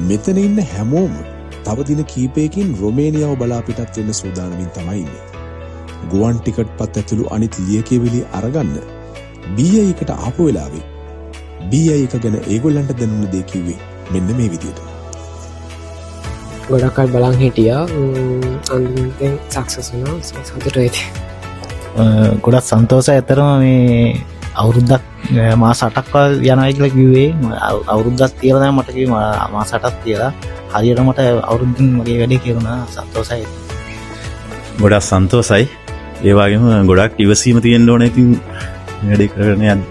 මෙතන ඉන්න හැමෝම තව දින කීපයකින් රොමේනියාව බලා පිටත් වෙන්න සූදානමින් තමයි ඉන්නේ. ගුවන් ටිකට් පත් ඇතුළු අනිත් ලියකියවිලි අරගන්න BI එකට ආපු වෙලාවේ BI එක ගැන ඒගොල්ලන්ට දැනුන දේ කිව්වේ මෙන්න මේ විදියට. ගොඩක් අය බලන් හිටියා අන්තිමට සක්සස් වුණා සතුටුයි. ගොඩක් සන්තෝෂයි. ඇතරම මේ අවුරුද්දක් මාස 8ක් යනවා කියලා කිව්වේ. අවුරුද්දක් තියලා දැන් මට කිව්වා මාස 8ක් තියලා හරියට මට අවුරුද්දින් මගේ වැඩේ කියනවා. සන්තෝෂයි. ගොඩක් සන්තෝෂයි. ඒ වගේම ගොඩක් ඉවසීම තියෙන්න ඕනේ. ඉතින් වැඩේ කරගෙන යන්න.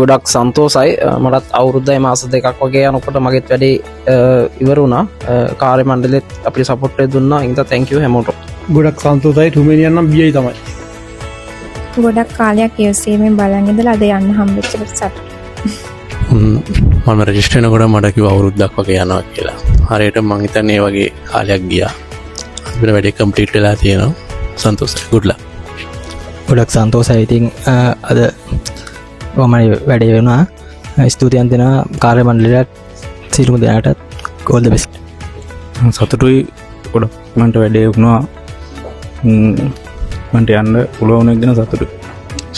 ගොඩක් සන්තෝෂයි. මටත් අවුරුද්දයි මාස 2ක් වගේ යනකොට මගෙත් වැඩේ ඉවර වුණා. කාර්ය මණ්ඩලෙත් අපිට සපෝට් එක දුන්නා. ඉතින් thank you හැමෝටම. ගොඩක් සන්තෝෂයි. රුමේනියාව නම් BI තමයි. ගොඩක් කාලයක් ඉවසීමෙන් බලන් ඉඳලා අද යන්න හම්බෙච්ච සතුට. මම රෙජිස්ටර් වෙනකොට මට කිව්වා අවුරුද්දක් වගේ යනවා කියලා. හරියට මං හිතන්නේ ඒ වගේ කාලයක් ගියා. අපිට වැඩේ කම්ප්ලීට් වෙලා තියෙනවා. සන්තෝෂයි. good luck. ගොඩක් සන්තෝෂයි. ඉතින් අද ඔමයි වැඩේ වෙනවා. ස්තුතියන් දෙනවා කාර්ය මණ්ඩලයට සියලුම දෙනාට all the best. සතුටුයි. ගොඩක් මන්ට වැඩේ වුණා. මන්ට යන්න පුළුවන් වෙන ගැන සතුටුයි.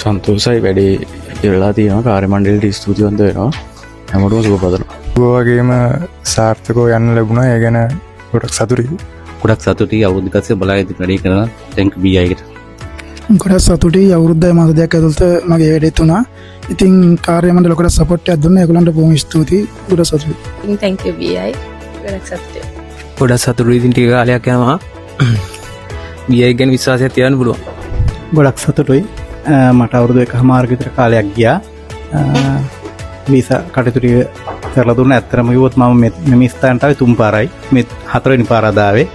සන්තෝෂයි. වැඩේ ඉවරලා තියෙනවා. කාර්ය මණ්ඩලයට ස්තුතිවන්ත වෙනවා. හැමෝටම සුබ පතනවා. ඒ වගේම සාර්ථකව යන්න ලැබුණා. ඒ ගැන ගොඩක් සතුටුයි. ගොඩක් සතුටුයි. අවුරුදු පස්සේ බලාගෙන වැඩේ කරනවා. thank you BI එකට. ගොඩක් සතුටුයි. අවුරුද්දයි මාස 2ක් ඇතුළත මගේ වැඩේත් වුණා. ඉතින් කාර්ය මණ්ඩල ලොකු සපෝට් එකක් දුන්නා. ඒගොල්ලන්ට බොහොම ස්තුතියි. ගොඩක් සතුටුයි. ඉතින් thank you BI. ගොඩක් සතුටුයි. ගොඩක් සතුටුයි. ඉතින් ටික කාලයක් යනවා BI ගැන විශ්වාසයක් තියන්න පුළුවන්. ගොඩක් සතුටුයි. මට අවුරුදු 1කමාරක විතර කාලයක් ගියා. වීසා කටයුතු ටික කරලා දුන්නා. ඇත්තටම කිව්වොත් මම මේ ස්ථානට ආවේ 3 පාරයි. මේ 4 වෙනි පාර ආදාවේ.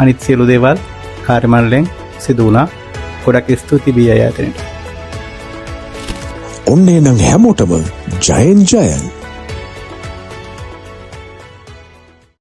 අනිත් සියලු දේවල් කාර්ය මණ්ඩලයෙන් සිදු වුණා. ගොඩක් ස්තුතියි BI ආයතනයට. ඔන්නේ නම් හැමෝටම ජයෙන් ජයන්.